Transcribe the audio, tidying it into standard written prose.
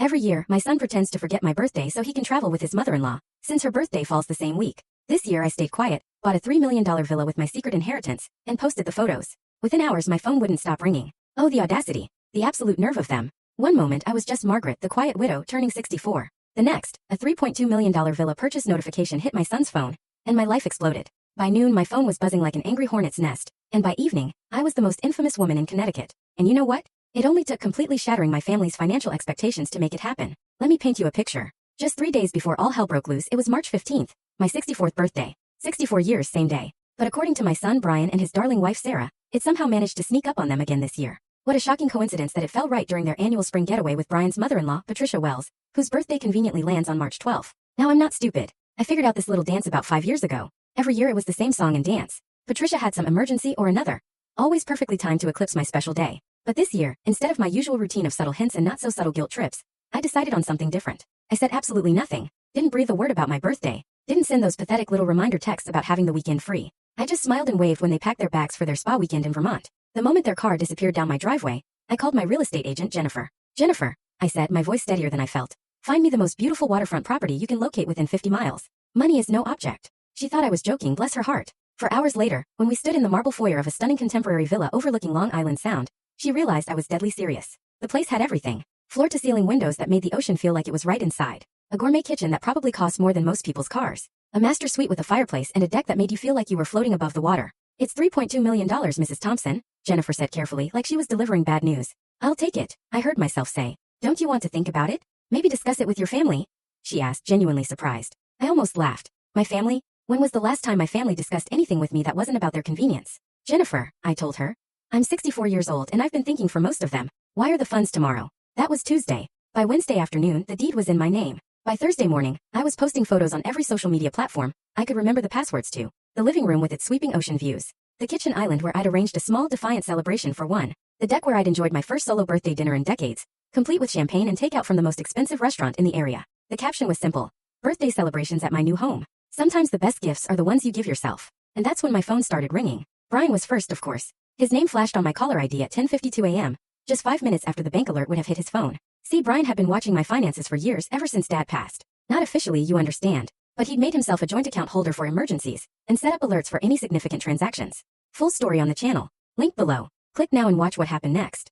Every year, my son pretends to forget my birthday so he can travel with his mother-in-law, since her birthday falls the same week. This year I stayed quiet, bought a $3 million villa with my secret inheritance, and posted the photos. Within hours my phone wouldn't stop ringing. Oh, the audacity. The absolute nerve of them. One moment I was just Margaret, the quiet widow, turning 64. The next, a $3.2 million villa purchase notification hit my son's phone, and my life exploded. By noon my phone was buzzing like an angry hornet's nest, and by evening, I was the most infamous woman in Connecticut. And you know what? It only took completely shattering my family's financial expectations to make it happen. Let me paint you a picture. Just 3 days before all hell broke loose, it was March 15th, my 64th birthday. 64 years, same day. But according to my son Brian and his darling wife Sarah, it somehow managed to sneak up on them again this year. What a shocking coincidence that it fell right during their annual spring getaway with Brian's mother-in-law, Patricia Wells, whose birthday conveniently lands on March 12th. Now I'm not stupid. I figured out this little dance about 5 years ago. Every year it was the same song and dance. Patricia had some emergency or another. Always perfectly timed to eclipse my special day. But this year, instead of my usual routine of subtle hints and not so subtle guilt trips, I decided on something different. I said absolutely nothing. Didn't breathe a word about my birthday. Didn't send those pathetic little reminder texts about having the weekend free. I just smiled and waved when they packed their bags for their spa weekend in Vermont. The moment their car disappeared down my driveway, I called my real estate agent Jennifer. Jennifer, I said, my voice steadier than I felt. Find me the most beautiful waterfront property you can locate within 50 miles. Money is no object. She thought I was joking, bless her heart. For hours later, when we stood in the marble foyer of a stunning contemporary villa overlooking Long Island Sound, she realized I was deadly serious. The place had everything. Floor-to-ceiling windows that made the ocean feel like it was right inside. A gourmet kitchen that probably cost more than most people's cars. A master suite with a fireplace and a deck that made you feel like you were floating above the water. It's $3.2 million, Mrs. Thompson, Jennifer said carefully, like she was delivering bad news. I'll take it, I heard myself say. Don't you want to think about it? Maybe discuss it with your family? She asked, genuinely surprised. I almost laughed. My family? When was the last time my family discussed anything with me that wasn't about their convenience? Jennifer, I told her. I'm 64 years old and I've been thinking for most of them. Wire the funds tomorrow. That was Tuesday. By Wednesday afternoon, the deed was in my name. By Thursday morning, I was posting photos on every social media platform I could remember the passwords to. The living room with its sweeping ocean views. The kitchen island where I'd arranged a small defiant celebration for one. The deck where I'd enjoyed my first solo birthday dinner in decades, complete with champagne and takeout from the most expensive restaurant in the area. The caption was simple. Birthday celebrations at my new home. Sometimes the best gifts are the ones you give yourself. And that's when my phone started ringing. Brian was first, of course. His name flashed on my caller ID at 10:52 a.m., just 5 minutes after the bank alert would have hit his phone. See, Brian had been watching my finances for years, ever since Dad passed. Not officially, you understand. But he'd made himself a joint account holder for emergencies, and set up alerts for any significant transactions. Full story on the channel. Link below. Click now and watch what happened next.